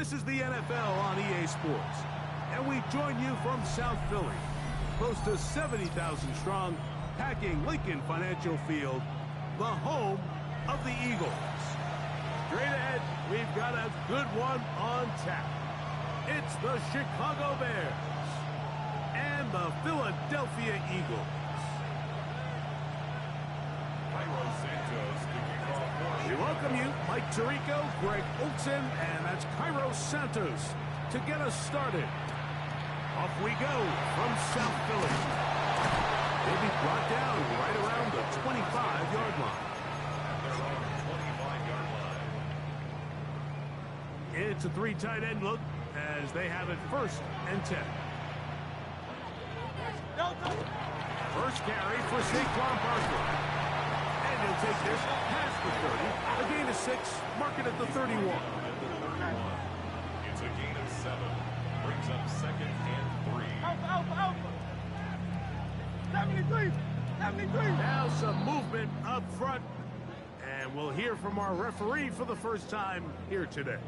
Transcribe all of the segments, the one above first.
This is the NFL on EA Sports, and we join you from South Philly, close to 70,000 strong, packing Lincoln Financial Field, the home of the Eagles. Straight ahead, we've got a good one on tap. It's the Chicago Bears and the Philadelphia Eagles. We welcome you, Mike Tirico, Greg Olson, and that's Cairo Santos to get us started. Off we go from South Philly. They'll be brought down right around the 25-yard line. It's a three tight end look as they have it 1st and 10. First carry for Saquon Barkley. And he'll take this past the 30, a gain of 6, mark it at the 31. It's a gain of 7, brings up 2nd and 3. 73. Now some movement up front, and we'll hear from our referee for the first time here today.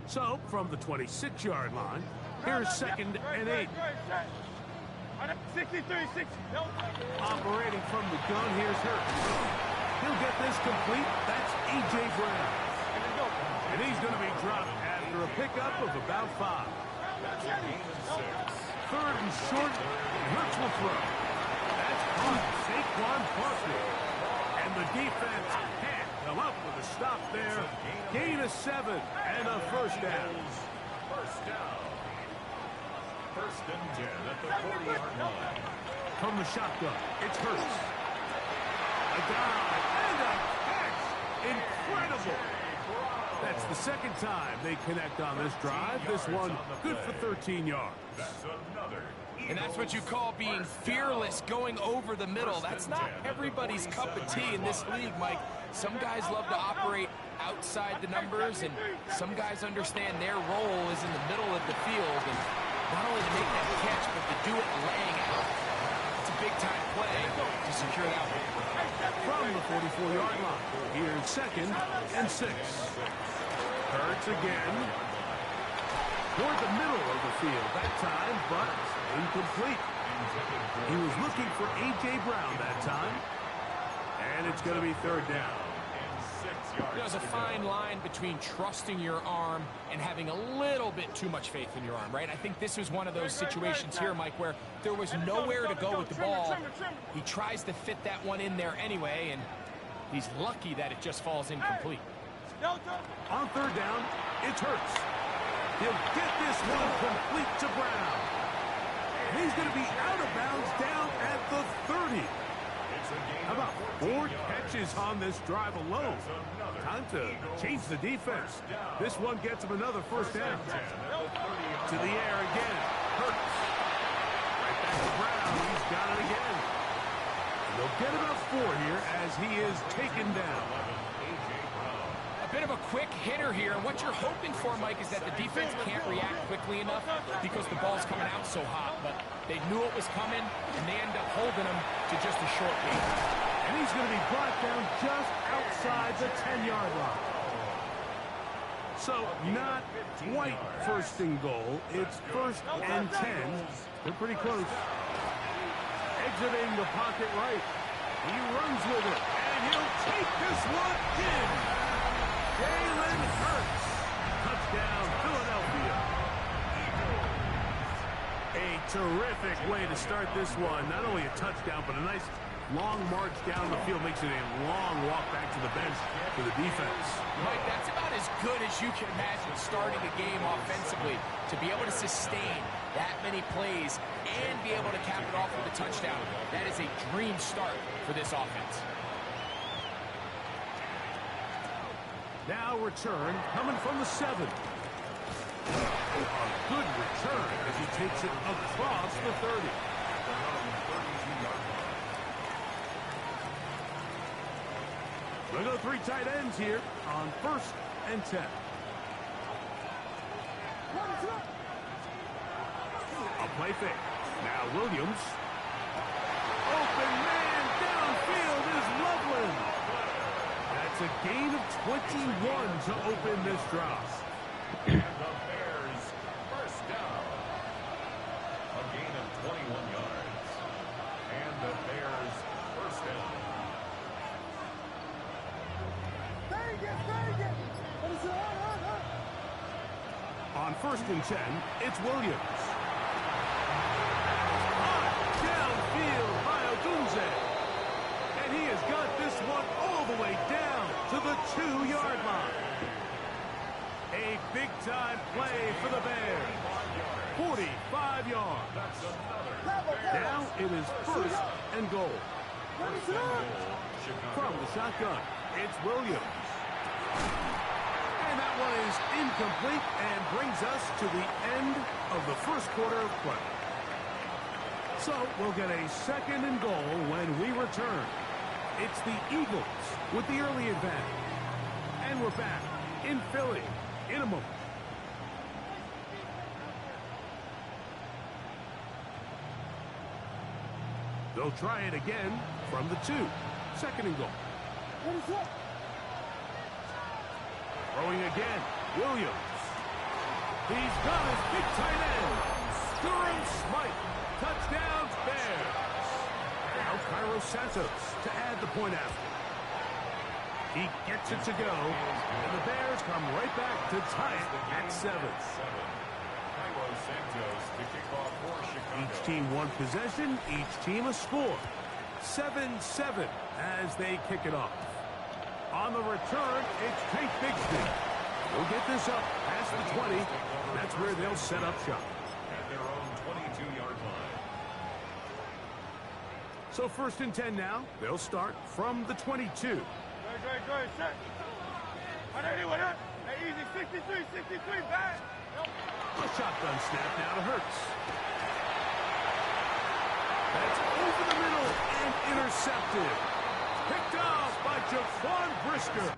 So, from the 26-yard line, here's 2nd and 8. 63, 60. Operating from the gun, here's Hurts. He'll get this complete. That's A.J. Brown. And he's going to be dropped after a pickup of about 5. That's a gain of 6. 3rd and short, Hurts will throw. That's caught Saquon Barkley. And the defense can't come up with a stop there. Gain of 7 and a first down. First down. 1st and 10 at the 40-yard line. From the shotgun, it's Hurts. A dive and a catch. Incredible. That's the 2nd time they connect on this drive. This one good for 13 yards. That's another. And that's what you call being fearless, going over the middle. That's not everybody's cup of tea in this league, Mike. Some guys love to operate outside the numbers, and some guys understand their role is in the middle of the field. And not only to make that catch, but to do it laying out. It's a big-time play to secure that one. From the 44-yard line, here's 2nd and 6. Hurts again. Toward the middle of the field that time, but incomplete. He was looking for A.J. Brown that time. And it's going to be 3rd down. There's a fine line between trusting your arm and having a little bit too much faith in your arm, right? I think this was one of those situations here, Mike, where there was nowhere to go with the ball. He tries to fit that one in there anyway, and he's lucky that it just falls incomplete. On 3rd down, it's Hurts. He'll get this one complete to Brown. And he's going to be out of bounds down at the 30. How about 4 catches on this drive alone? Time to change the defense. This one gets him another 1st down. To the air again. Hurts. Right back to Brown. He's got it again. And they'll get about 4 here as he is taken down. A bit of a quick hitter here. What you're hoping for, Mike, is that the defense can't react quickly enough because the ball's coming out so hot. But they knew it was coming, and they end up holding him to just a short gain. And he's going to be brought down just outside the 10-yard line. So, not quite 1st and goal. It's 1st and 10. They're pretty close. Exiting the pocket right. He runs with it, and he'll take this one in. Jalen Hurts. Touchdown, Philadelphia. A terrific way to start this one. Not only a touchdown, but a nice long march down the field. Makes it a long walk back to the bench for the defense. Mike, that's about as good as you can imagine starting a game offensively. To be able to sustain that many plays and be able to cap it off with a touchdown. That is a dream start for this offense. Now return coming from the 7. A good return as he takes it across the 30. We'll go 3 tight ends here on 1st and 10. A play fake. Now Williams. Open man downfield is Loveland. That's a gain of 21 to open this drive. first and 10, it's Williams. High downfield by Odunze. And he has got this one all the way down to the 2-yard line. A big-time play for the Bears. 45 yards. Now it is first and goal. From the shotgun, it's Williams. And that one is incomplete and brings us to the end of the first quarter of play. So we'll get a second and goal when we return. It's the Eagles with the early advantage. And we're back in Philly in a moment. They'll try it again from the 2. Second and goal. Throwing again, Williams. He's got his big tight end. Durham Smythe. Touchdown, Bears. Now Cairo Santos to add the point after. He gets it to go, and the Bears come right back to tie it at 7. Each team one possession, each team a score. 7-7 as they kick it off. On the return, it's Tate Bigsby. We'll get this up past the 20. That's where they'll set up shop. At their own 22-yard line. So first and 10 now. They'll start from the 22. Good, set. Easy, 63, back. A shotgun snap now to Hurts. That's over the middle and intercepted. Picked off by Jaquan Brisker.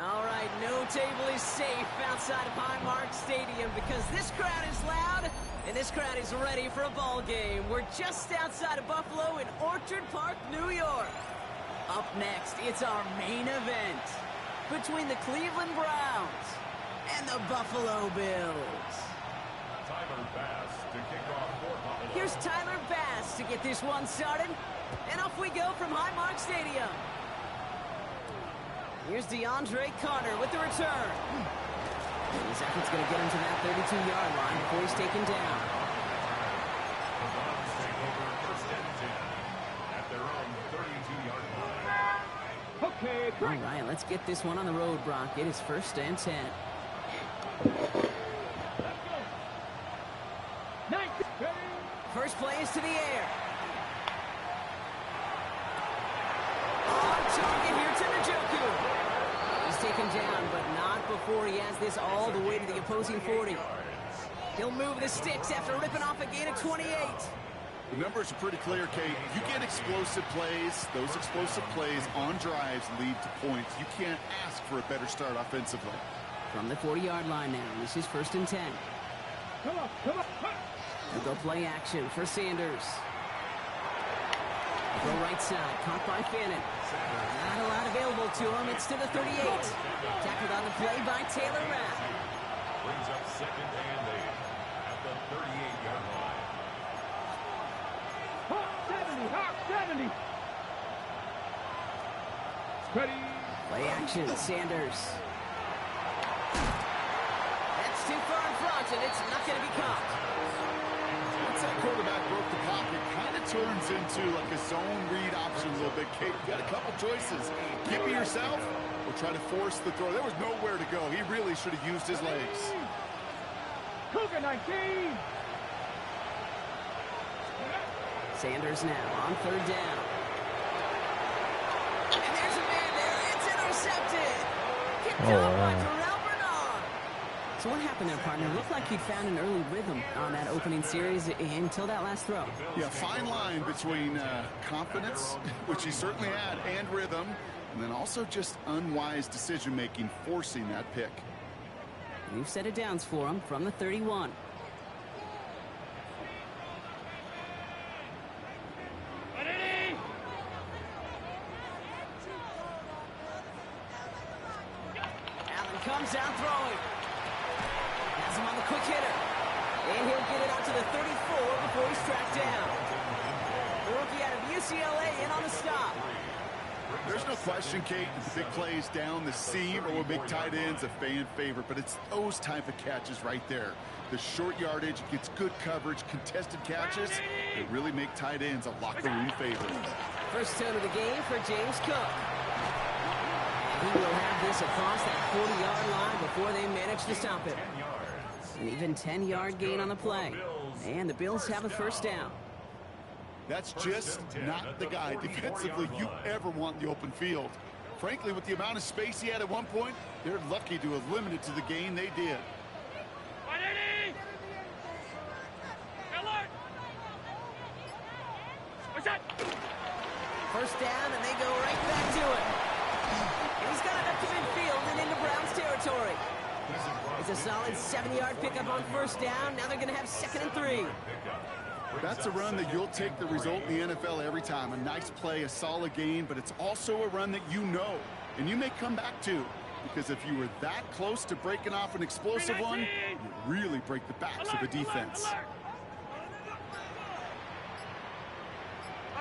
All right, no table is safe outside of Highmark Stadium because this crowd is loud and this crowd is ready for a ball game. We're just outside of Buffalo in Orchard Park, New York. Up next, it's our main event between the Cleveland Browns and the Buffalo Bills. Tyler Bass to kick off for Buffalo. Here's Tyler Bass to get this one started, and off we go from Highmark Stadium. Here's DeAndre Carter with the return. His effort's going to get him to that 32-yard line before he's taken down. The Browns take over first and 10 at their own 32-yard line. Okay, great. All right, let's get this one on the road, Brock. It is first and 10. First play is to the air. On target here to Njoku. He's taken down, but not before he has this all the way to the opposing 40. He'll move the sticks after ripping off a gain of 28. The numbers are pretty clear, Kate. You get explosive plays. Those explosive plays on drives lead to points. You can't ask for a better start offensively. From the 40-yard line now, this is first and 10. Come on. They'll go play action for Sanders. Go right side, caught by Fannin. Not a lot available to him. It's to the 38. Tackled on the play by Taylor Rapp. Brings up second and 8 at the 38-yard line. Hawk 70. Ready. Play action, Sanders. That's too far in front, and it's not going to be caught. Once that quarterback broke the pocket, kind of turns into like a zone read option a little bit. Kate, you got a couple choices. Keep it yourself will try to force the throw. There was nowhere to go. He really should have used his legs. Cougar 19. Sanders now on 3rd down. And there's a man there. It's intercepted. Picked up by Terrell Bernard. So what happened there, partner? It looked like he found an early rhythm on that opening series until that last throw. Yeah, fine line between confidence, which he certainly had, and rhythm, and then also just unwise decision-making, forcing that pick. New set of downs for him from the 31. Allen comes out throwing. Has him on the quick hitter. And he'll get it out to the 34 before he's tracked down. The rookie out of UCLA in on the stop. There's no question, Kate, that the big plays down the seam or with big tight ends a fan favorite, but it's those type of catches right there. The short yardage, gets good coverage, contested catches that really make tight ends a locker room favorite. First tone of the game for James Cook. He will have this across that 40-yard line before they manage to stop it. An even 10-yard gain on the play. And the Bills have a first down. That's just not the guy defensively you ever want in the open field. Frankly, with the amount of space he had at one point, they're lucky to have limited to the gain they did. First down, and they go right back to it. And he's got it up to midfield and into Browns territory. It's a solid 7-yard pickup on first down. Now they're going to have 2nd and 3. That's a run that you'll take the result in the NFL every time. A nice play, a solid gain, but it's also a run that you know, and you may come back to, because if you were that close to breaking off an explosive one, you really break the backs of a defense. 5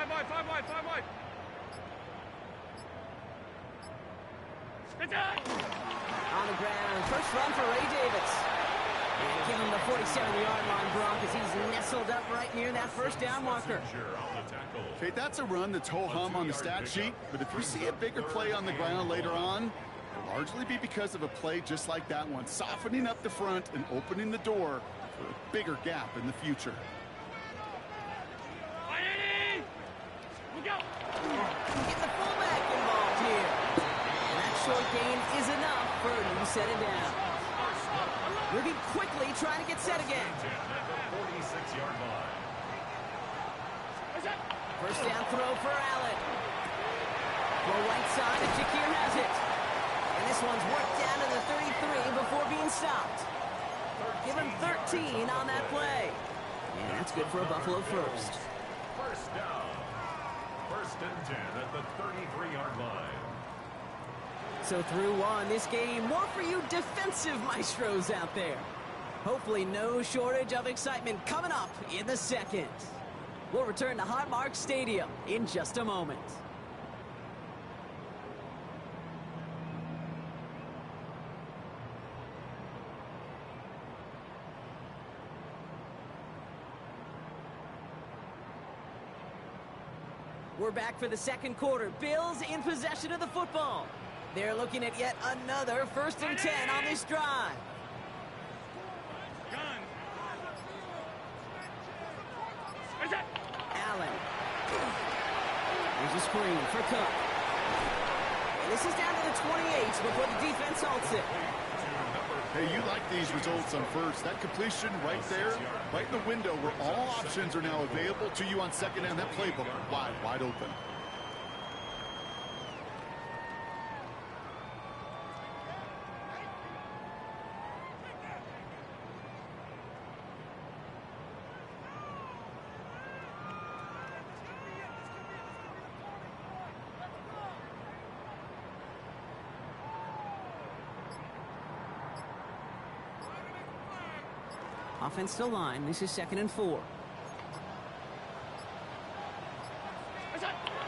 wide. On the ground, first run for Ray Davis. And give him the 47-yard line, Gronk, as he's nestled up right near that first down marker. Okay, that's a run that's ho-hum on the stat sheet, but if you see a bigger play on the ground later on, it'll largely be because of a play just like that one, softening up the front and opening the door for a bigger gap in the future. Get the fullback involved here. And that short gain is enough for a new set of down. Moving quickly, trying to get set again. 46-yard line. First down throw for Allen. Go right side, and Shakir has it. And this one's worked down to the 33 before being stopped. Give him 13 on that play. And that's good for a Buffalo first. First down. 1st and 10 at the 33-yard line. So through one, this game, more for you defensive maestros out there. Hopefully no shortage of excitement coming up in the second. We'll return to Highmark Stadium in just a moment. We're back for the second quarter. Bills in possession of the football. They're looking at yet another 1st and 10 on this drive. Allen. There's a screen for Cook. And this is down to the 28 before the defense halts it. Hey, you like these results on first. That completion right there, right in the window where all options are now available to you on second down. That playbook wide open. Offense still line. This is 2nd and 4.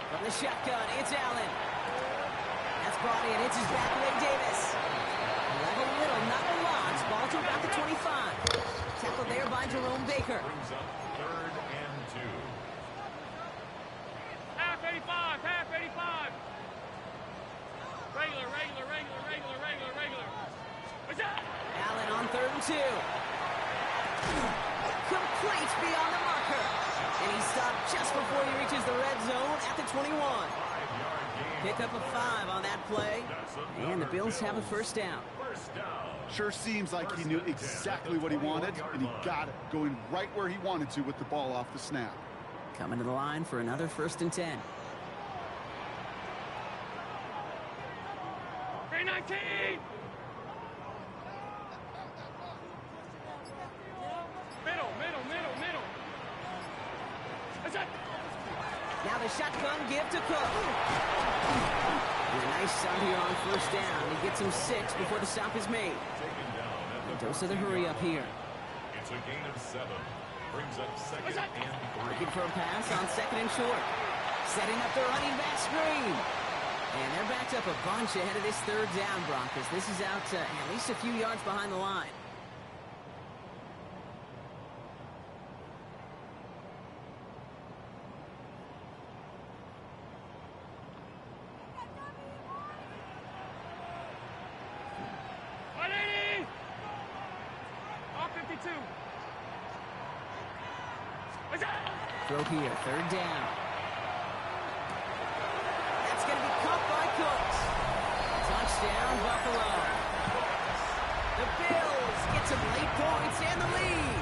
From the shotgun, it's Allen. That's brought in. It's his back, Ray Davis. Level little, not a lot. Ball to about the 25. Tackled there by Jerome Baker. Brings up 3rd and 2. Half 85. Regular. and 2. Complete beyond the marker. And he stopped just before he reaches the red zone at the 21. Pick up a 5 on that play. And the Bills have a first down. Sure seems like he knew exactly what he wanted, and he got it, going right where he wanted to with the ball off the snap. Coming to the line for another 1st and 10. Hey, 19! Middle. That's it. Now the shotgun give to Cook. And a nice start here on 1st down. He gets him 6 before the stop is made. And dose of the hurry up here. It's a gain of 7. Brings up 2nd and 3. Looking for a pass on 2nd and short. Setting up the running back screen. And they're backed up a bunch ahead of this 3rd down, Broncos. This is out at least a few yards behind the line. Throw here, 3rd down. That's going to be caught by Cooks. Touchdown, Buffalo. The Bills get some late points and the lead.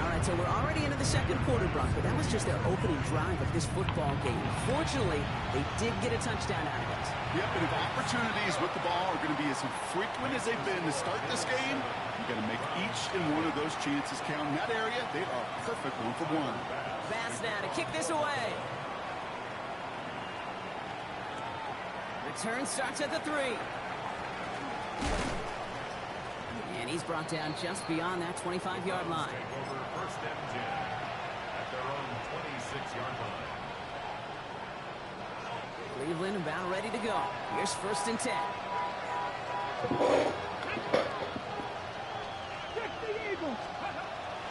All right, so we're already into the 2nd quarter, Bronco. That was just their opening drive of this football game. Fortunately, they did get a touchdown out of it. Yep, and if opportunities with the ball are going to be as infrequent as they've been to start this game, you got to make each and one of those chances count. In that area, they are perfect 1 for 1. Bass now to kick this away. Return starts at the 3. And he's brought down just beyond that 25-yard line. Over 1st and 10 at their own 26-yard line. Cleveland about ready to go. Here's 1st and 10.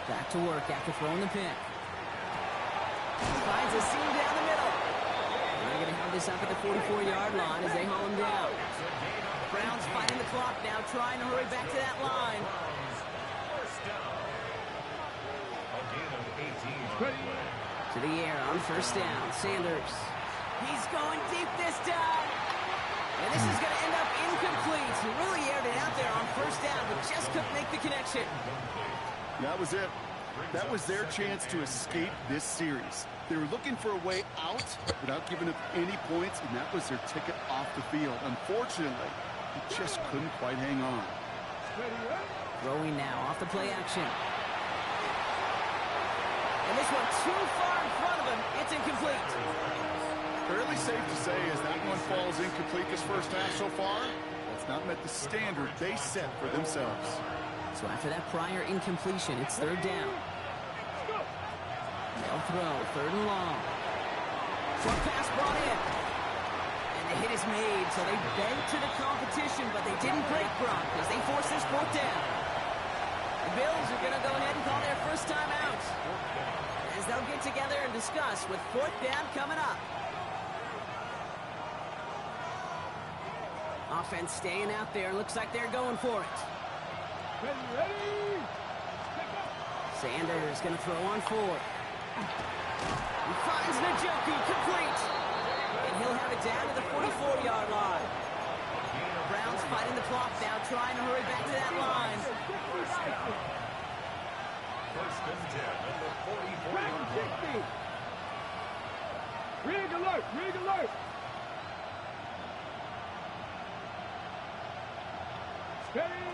Back to work after throwing the pick. Finds a seam down the middle. And they're going to have this up at the 44-yard line as they haul him down. Browns fighting the clock now, trying to hurry back to that line. To the air on 1st down. Sanders. He's going deep this time. And this is going to end up incomplete. He really aired it out there on 1st down, but just couldn't make the connection. That was it. That was their chance to escape this series. They were looking for a way out without giving up any points, and that was their ticket off the field. Unfortunately, he just couldn't quite hang on. Throwing now off the play action. And this one too far in front of him. It's incomplete. Fairly safe to say as that one falls incomplete this 1st half so far, that's not met the standard they set for themselves. So after that prior incompletion, it's 3rd down. They'll throw, 3rd and long. Short pass brought in. And the hit is made, so they bent to the competition, but they didn't break Brock as they force this 4th down. The Bills are going to go ahead and call their 1st time out, as they'll get together and discuss with 4th down coming up. Offense staying out there. Looks like they're going for it. Ready. Sanders going to throw on 4. He finds Njoku complete. And he'll have it down to the 44-yard line. Browns fighting the clock now, trying to hurry back to that line. 1st and 10 at the 44-yard line. Rig alert. Steady.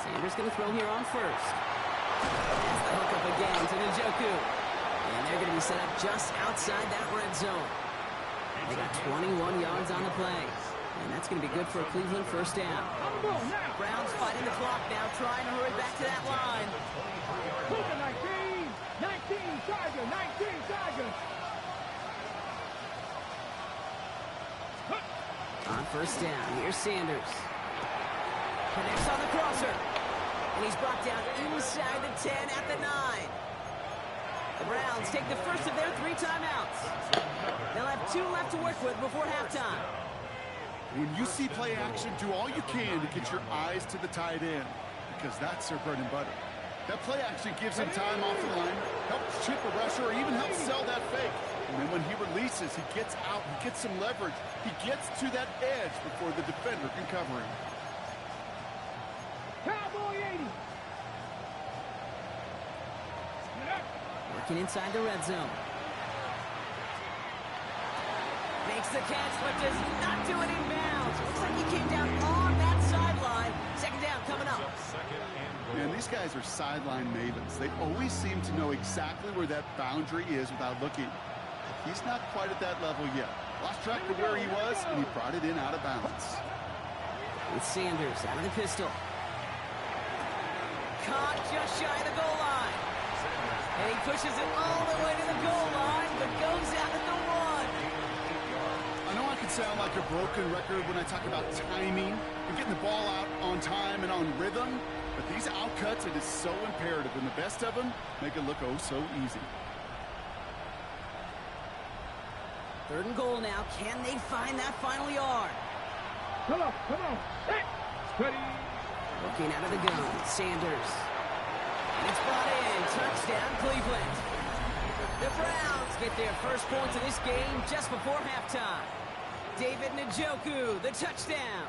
Sanders going to throw here on 1st. That's the hookup again to Njoku. And they're going to be set up just outside that red zone. They got 21 yards on the play. And that's going to be good for a Cleveland 1st down. Browns fighting the clock now, trying to hurry back to that line. 19 Tiger. On 1st down, here's Sanders. Connects on the crosser. And he's brought down inside the 10 at the 9. The Browns take the first of their 3 timeouts. They'll have 2 left to work with before halftime. When you see play action, do all you can to get your eyes to the tight end, because that's their bread and butter. That play action gives him time off the line, helps chip a rusher, or even helps sell that fake. And then when he releases, he gets out, he gets some leverage. He gets to that edge before the defender can cover him. Cowboy 80. Working inside the red zone. Makes the catch, but does not do it in bounds. Looks like he came down on that sideline. Second down coming up. Man, these guys are sideline mavens. They always seem to know exactly where that boundary is without looking. He's not quite at that level yet. Lost track of where he was, and he brought it in out of bounds. With Sanders out of the pistol. Caught just shy of the goal line. And he pushes it all the way to the goal line, but goes out at the 1. I know I can sound like a broken record when I talk about timing and getting the ball out on time and on rhythm, but these outcuts, it is so imperative, and the best of them make it look oh so easy. 3rd and goal now. Can they find that final yard? Come on, come on. Hey, ready. Looking out of the gun, Sanders. And it's brought in. Touchdown, Cleveland. The Browns get their first points of this game just before halftime. David Njoku, the touchdown.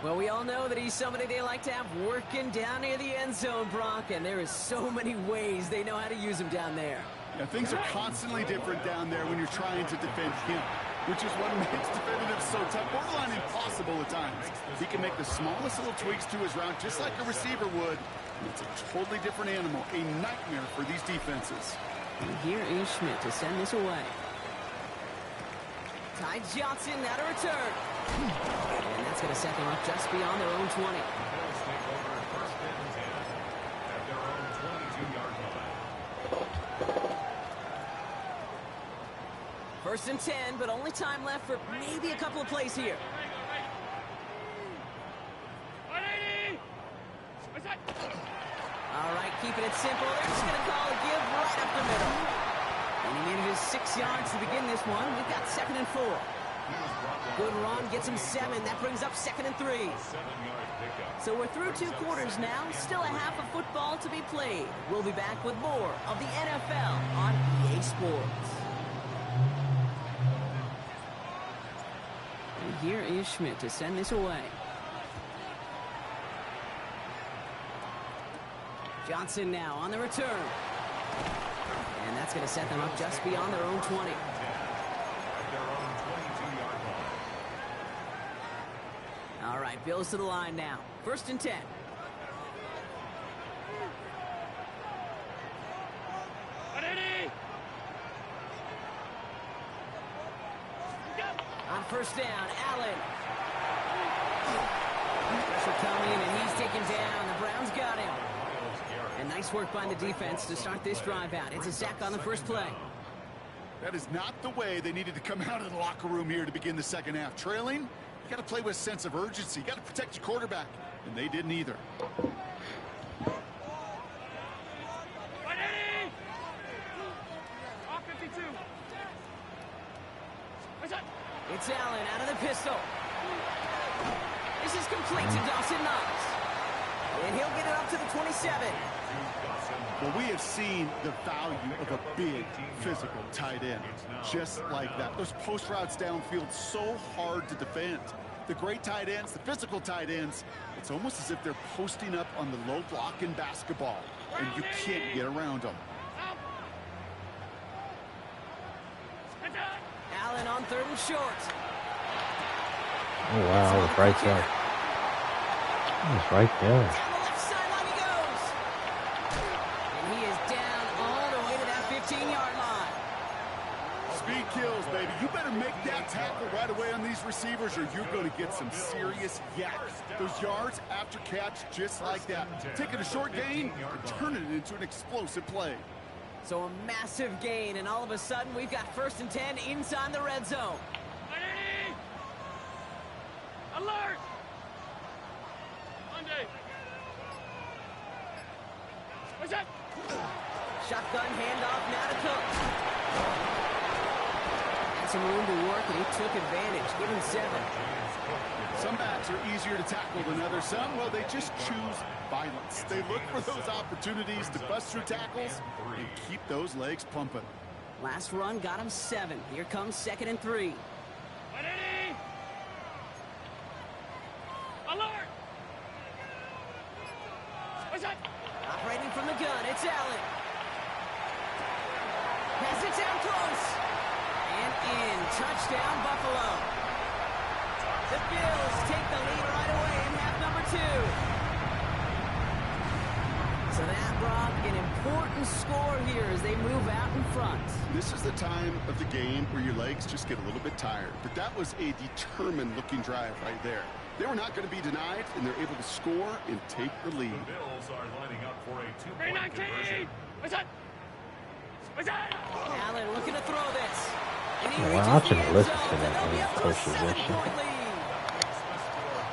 Well, we all know that he's somebody they like to have working down near the end zone, Brock, and there is so many ways they know how to use him down there. Yeah, things are constantly different down there when you're trying to defend him, which is what makes defending him so tough, borderline impossible at times. He can make the smallest little tweaks to his route just like a receiver would. It's a totally different animal, a nightmare for these defenses. And here is Schmidt to send this away. Ty Johnson now to return. And that's going to set them up just beyond their own 20. First and 10, but only time left for maybe a couple of plays here. All right, keeping it simple. They're just going to call a give right up the middle. And he needed his 6 yards to begin this one. We've got 2nd and 4. Good run, gets him 7. That brings up 2nd and 3. So we're through 2 quarters now. Still a half of football to be played. We'll be back with more of the NFL on EA Sports. And here is Schmidt to send this away. Johnson now on the return. And that's going to set them up just beyond their own 20. All right, Bills to the line now. 1st and 10. On 1st down, Allen. Pressure coming, and he's taken down. The Browns got him. And nice work by the defense to start this drive out. It's a sack on the first play. That is not the way they needed to come out of the locker room here to begin the second half. Trailing, you got to play with a sense of urgency. You got to protect your quarterback, and they didn't either. It's Allen out of the pistol. This is complete to Dawson Knox. And he'll get it up to the 27. Well, we have seen the value of a big, physical tight end. Just like that. Those post routes downfield, so hard to defend. The great tight ends, the physical tight ends, it's almost as if they're posting up on the low block in basketball, and you can't get around them. Allen on 3rd and short. Oh, wow, that's right there. That's right there. Down the left sideline he goes. And he is down all the way to that 15-yard line. Speed kills, baby. You better make that tackle right away on these receivers, or you're going to get some serious yak. Those yards after catch, just like that. Taking a short gain and turning it into an explosive play. So a massive gain, and all of a sudden we've got 1st and 10 inside the red zone. Alert! Monday. What's that? Shotgun handoff now to Cook. That's some room to work, and he took advantage. Give him 7. Some backs are easier to tackle than others. Some, well, they just choose violence. They look for those opportunities to bust through tackles and keep those legs pumping. Last run got him 7. Here comes 2nd and 3. Alert! Operating from the gun, it's Allen. Pass it down close. And in. Touchdown, Buffalo. The Bills take the lead right away in half number 2. So that brought an important score here as they move out in front. This is the time of the game where your legs just get a little bit tired. But that was a determined-looking drive right there. They were not going to be denied, and they're able to score and take the lead. The Bills are lining up for a 2-point conversion. Allen looking to throw this. And he Well, I reaches should the have end listened zone, to that and they'll be when up to a Coach was 7-point lead.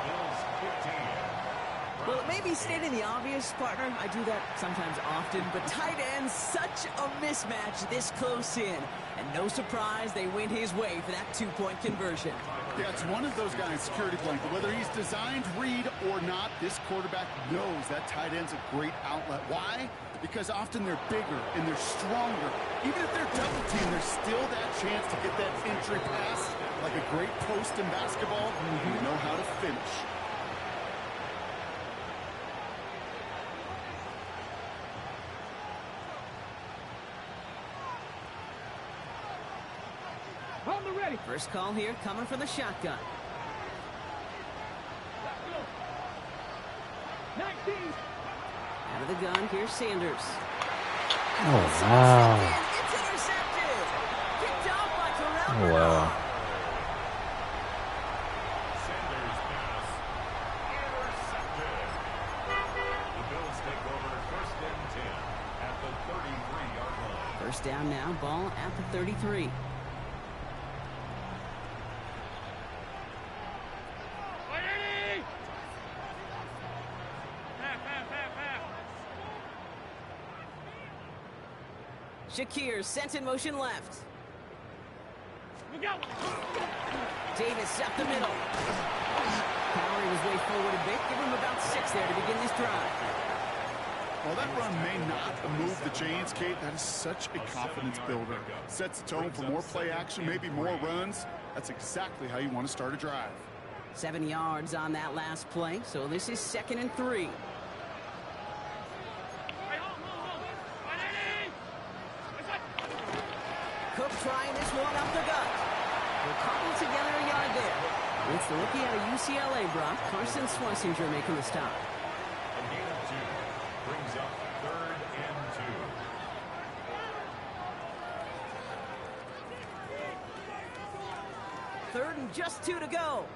Bills 15. Well, it may be stating the obvious, partner. I do that sometimes often, but tight ends, such a mismatch this close in. And no surprise, they went his way for that 2-point conversion. Yeah, it's one of those guys' security blanket. Whether he's designed read or not, this quarterback knows that tight end's a great outlet. Why? Because often they're bigger and they're stronger. Even if they're double teamed, there's still that chance to get that entry pass. Like a great post in basketball, you know how to finish. On the ready. First call here coming from the shotgun. 19. Out of the gun, here's Sanders. Oh, wow. It's intercepted. Picked off by Terrell Oh, Bernard. wow. Sanders pass intercepted. The Bills take over 1st and 10 at the 33-yard line. First down now, ball at the 33. Shakir sent in motion left. Look out! Davis up the middle. Power was way forward a bit. Give him about 6 there to begin this drive. While that run may not move the chains, Kate, that is such a confidence builder. Sets the tone for more play action, maybe more runs. That's exactly how you want to start a drive. 7 yards on that last play, so this is 2nd and 3. Cook trying this one up the gut. We'll cobble together a yard there. It's the rookie out of UCLA, Brock. Carson Schlesinger making the stop. A gain of 2 brings up 3rd and 2. 3rd and just 2 to go.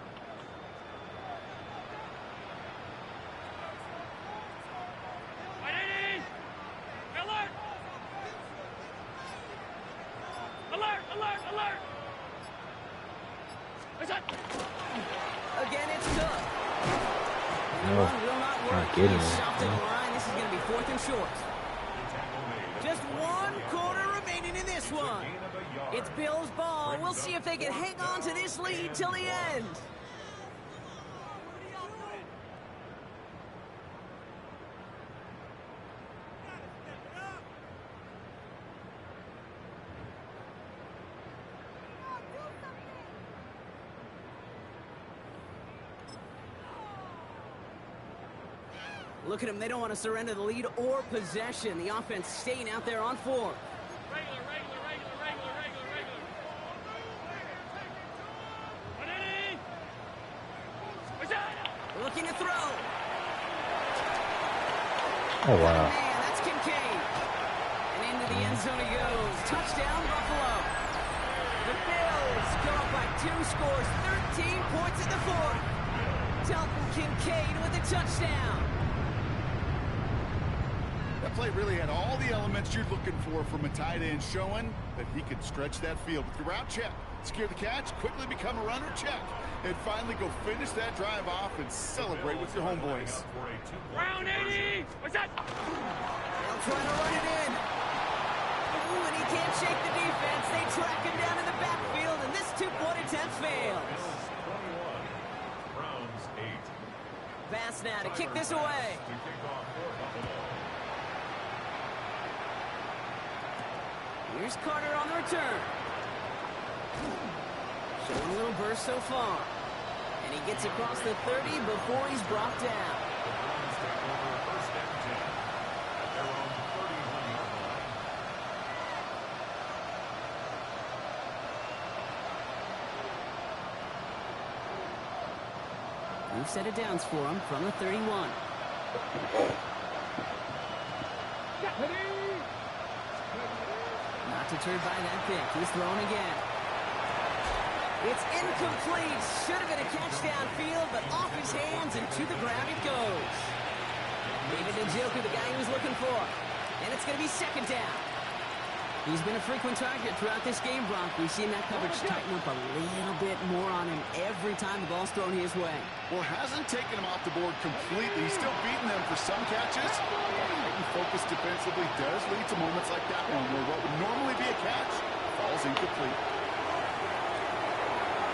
Alert! Alert! Alert! Alert! Again, it's Cook. No, Run will not work. not getting He's it. shoved in the line. This is going to be 4th and short. Just 1 quarter remaining in this one. Gain of a yard. It's Bills' ball. We'll see if they can hang on to this lead till the end. Look at them. They don't want to surrender the lead or possession. The offense staying out there on 4. Regular, regular, regular, regular, regular, regular. Looking to throw. Oh, wow. Man, that's Kincaid. And into the end zone he goes. Touchdown, Buffalo. The Bills go up by 2 scores, 13 points in the 4th. Dalton Kincaid with a touchdown. That play really had all the elements you're looking for from a tight end, showing that he can stretch that field. With the route check, secure the catch, quickly become a runner, check, and finally go finish that drive off and celebrate with your homeboys. Round 80! What's that? They'll try to run it in. Ooh, and he can't shake the defense. They track him down in the backfield, and this two-point attempt fails. Bills 21, Browns 8. Pass now to kick this away. To kick off for Buffalo. Here's Carter on the return. Showing a little burst so far. And he gets across the 30 before he's brought down. The Browns take over first and 10 at their own 31-yard line. New set of downs for him from the 31. Not deterred by that pick. He's throwing again. It's incomplete. Should have been a catch downfield, but off his hands and to the ground it goes. David Njoku, the guy he was looking for. And it's going to be second down. He's been a frequent target throughout this game, Bronk. We've seen that coverage tighten up a little bit more on him every time the ball's thrown his way. Well, hasn't taken him off the board completely. He's still beating them for some catches. Heightened focus defensively does lead to moments like that one where what would normally be a catch falls incomplete.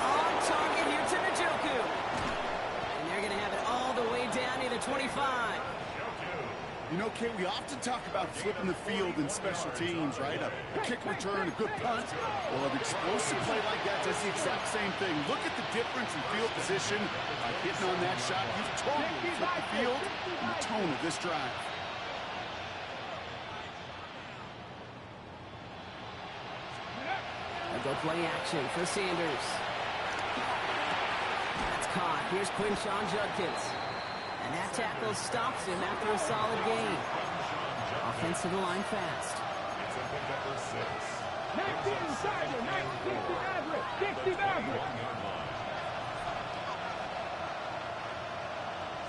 On target here to Njoku. And they're going to have it all the way down near the 25. You know, Kate, we often talk about flipping the field in special teams, right? A kick return, a good punt. Well, an explosive play like that does the exact same thing. Look at the difference in field position. By hitting on that shot, you've totally flipped the field and the tone of this drive. A go play action for Sanders. That's caught. Here's Quinshawn Judkins. And that tackle stops him after a solid gain. Offensive line fast. It's a pick up for 6. 19 inside you, 60 average, 60 average.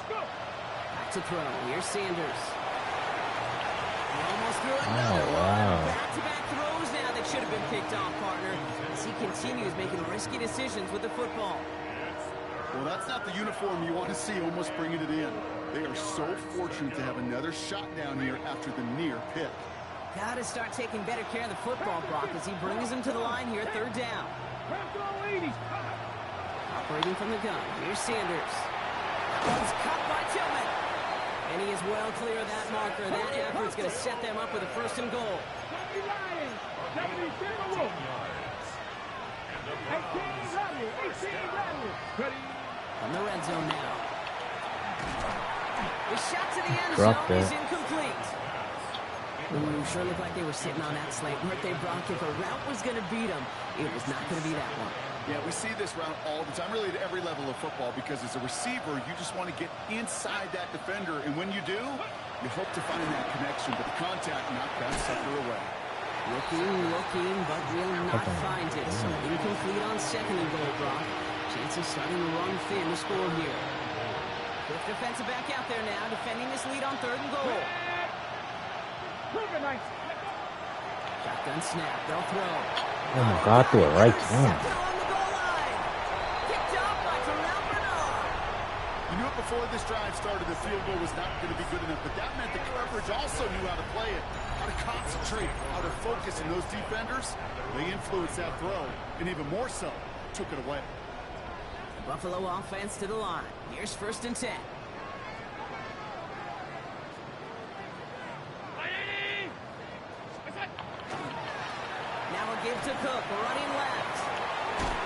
Go. Back to throw. Here's Sanders. He almost threw another wow. one. Back-to-back throws now that should have been picked off, partner, as he continues making risky decisions with the football. Well, that's not the uniform you want to see almost bringing it in. They are so fortunate to have another shot down here after the near pick. Got to start taking better care of the football, Brock, as he brings him to the line here, third down. Operating from the gun. Here's Sanders. He's cut by Tillman. And he is well clear of that marker. That effort's going to set them up with a first and goal. From the red zone now. The shot to the end zone is incomplete. Ooh, sure looked like they were sitting on that slate. Weren't they, Brock? If a route was going to beat them, it was not going to be that one. Yeah, we see this route all the time, really at every level of football, because as a receiver, you just want to get inside that defender, and when you do, you hope to find that connection, but the contact knocked that sucker away. Looking, but will not find it. So incomplete on second and goal, Brock. Chances starting to run thin to score here. Quick defensive back out there now, defending this lead on third and goal. Shotgun snap, they'll throw. Oh my God, to a right On turn. the goal line. Picked up by Terrell Bernard. You knew it before this drive started, the field goal was not going to be good enough, but that meant the coverage also knew how to play it, how to concentrate, how to focus, and those defenders, they influenced that throw, and even more so, took it away. Buffalo offense to the line. Here's first and 10. Now we'll give to Cook, running left.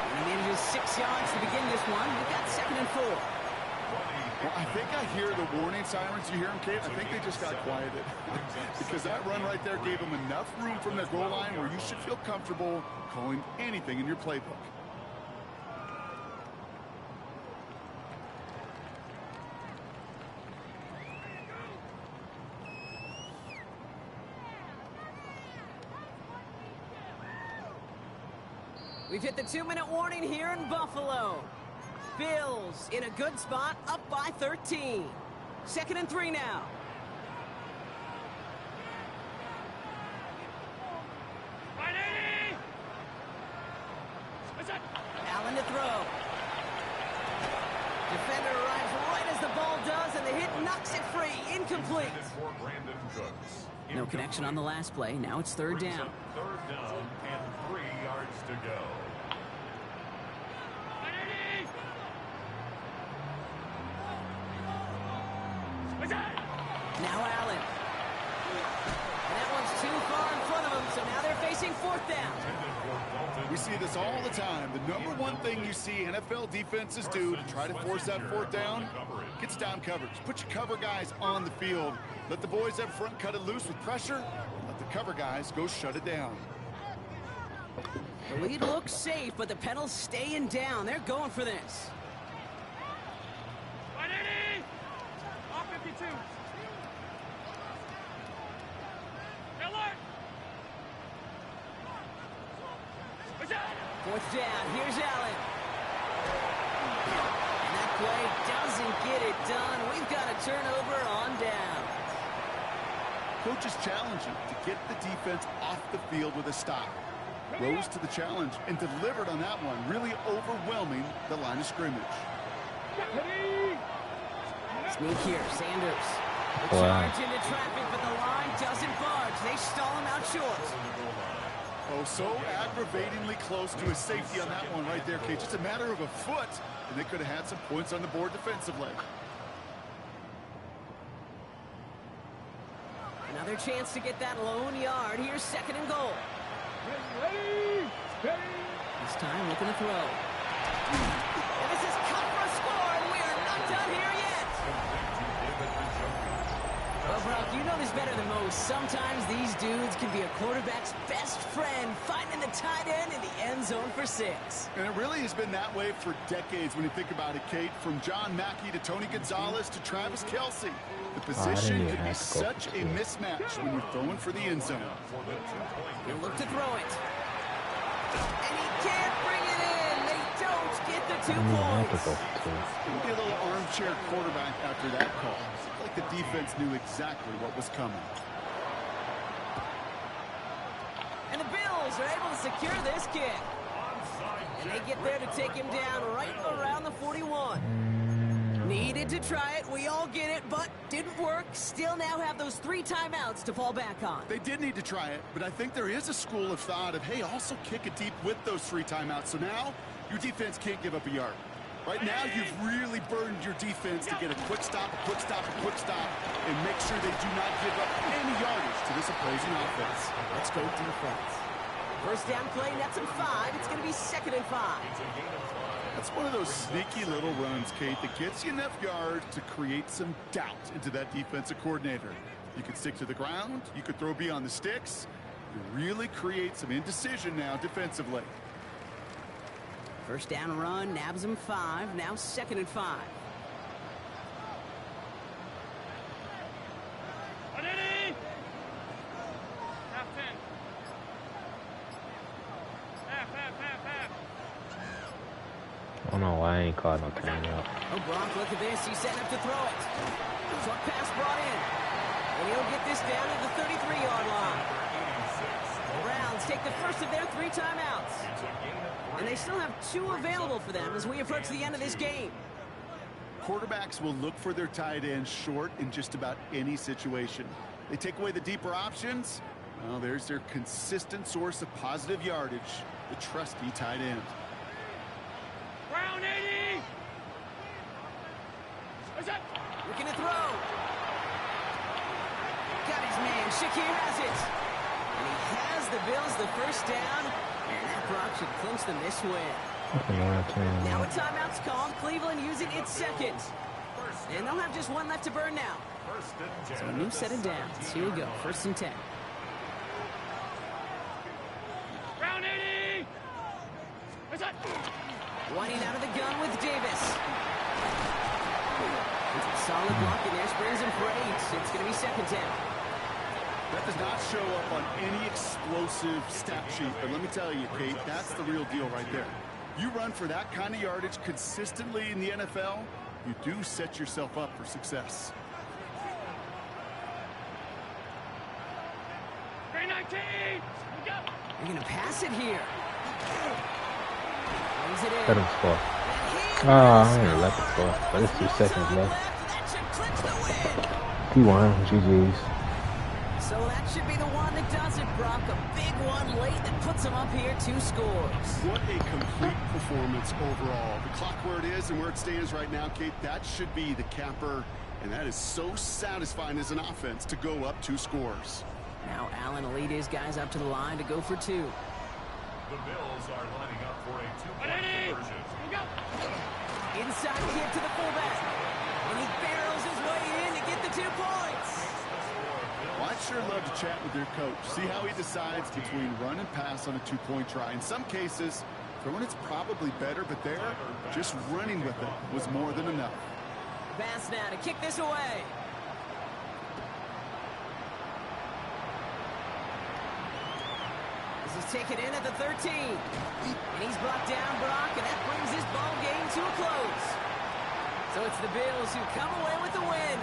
And he manages 6 yards to begin this one. We've got second and 4. Well, I think I hear the warning sirens. You hear them, Kate? I think they just got quieted. Because that run right there gave them enough room from their goal line where you should feel comfortable calling anything in your playbook. We've hit the 2-minute warning here in Buffalo. Bills in a good spot, up by 13. Second and 3 now. Allen to throw. Defender arrives right as the ball does, and the hit knocks it free. Incomplete. No connection on the last play. Now it's third down. Third down and 3 yards to go. Now Allen. And that one's too far in front of him, so now they're facing fourth down. We see this all the time. The number one thing you see NFL defenses do to try to force that fourth down, gets down coverage. Put your cover guys on the field. Let the boys up front cut it loose with pressure. Let the cover guys go shut it down. The lead looks safe, but the pedal's staying down. They're going for this. Fourth down, here's Allen. And that play doesn't get it done. We've got a turnover on down. Coach is challenging to get the defense off the field with a stop. Rose to the challenge and delivered on that one, really overwhelming the line of scrimmage. Sneak here, Sanders. The Wow. charge into traffic, but the line doesn't budge. They stall him out short. Oh, so aggravatingly close to a safety on that one right there, Kate. Just a matter of a foot, and they could have had some points on the board defensively. Another chance to get that lone yard. Here's second and goal. This time looking to throw. And this is cut for a score, and we are not done here yet. Well, Brock, you know this better than most. Sometimes these dudes can be a quarterback's best friend, finding the tight end in the end zone for 6. And it really has been that way for decades when you think about it, Kate. From John Mackey to Tony Gonzalez to Travis Kelce. The position can be such a mismatch when you're throwing for the end zone. He'll look to throw it. And he can't bring it in. They don't get the 2 points. It'll be a little armchair quarterback after that call. Like the defense knew exactly what was coming. And the Bills are able to secure this kick. And they get there to take him down right around the 41. Needed to try it. We all get it, but didn't work. Still now have those 3 timeouts to fall back on. They did need to try it, but I think there is a school of thought of, hey, also kick it deep with those 3 timeouts. So now your defense can't give up a yard. Right now, you've really burdened your defense to get a quick stop, a quick stop, a quick stop, and make sure they do not give up any yardage to this opposing offense. Let's go defense. First down play, nets him 5. It's going to be second and 5. That's one of those sneaky little runs, Kate, that gets you enough yards to create some doubt into that defensive coordinator. You can stick to the ground. You could throw beyond the sticks. You really create some indecision now defensively. First down run, nabs him 5. Now second and 5. I don't know why I ain't caught no timeout. Oh, Brock, look at this. He's setting up to throw it. Short pass brought in. And he'll get this down at the 33-yard line. The Browns take the first of their 3 timeouts. And they still have 2 available for them as we approach the end of this game. Quarterbacks will look for their tight end short in just about any situation. They take away the deeper options. Well, there's their consistent source of positive yardage, the trusty tight end. Brown 80! Looking to throw. Got his man. Shakir has it. And he has the Bills the first down. And that Brock should clinch them this win. Now a timeout's called. Cleveland using its second. And they'll have just 1 left to burn now. So a new set of downs. Here we go. First and 10. Brown 80! Winding out of the gun with Davis. It's a solid block in there. Springs him for 8. It's going to be second down. That does not show up on any explosive stat sheet, but let me tell you, Kate, that's the real deal right there. You run for that kind of yardage consistently in the NFL, you do set yourself up for success. Green 19! Go! They're going to pass it here. Brings it in. Let him score. I'm going to let him score, but it's 2 seconds left. That should clinch the win. He won. GG's. So that should be the one that does it, Brock. A big one late that puts them up here 2 scores. What a complete performance overall. The clock where it is and where it stands right now, Kate, that should be the capper. And that is so satisfying as an offense to go up 2 scores. Now Allen will lead his guys up to the line to go for 2. The Bills are lining up for a 2-point conversion. Inside kick to the fullback. And he barrels his way in to get the 2 points. Well, I'd sure love to chat with your coach. See how he decides between run and pass on a 2-point try. In some cases, throwing it's probably better, but there, just running with it was more than enough. Bass now to kick this away. This is taken in at the 13. And he's brought down, Brock, and that brings this ball game to a close. So it's the Bills who come away with the win.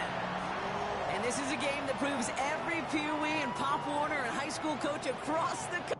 And this is a game that proves every Pee Wee and Pop Warner and high school coach across the country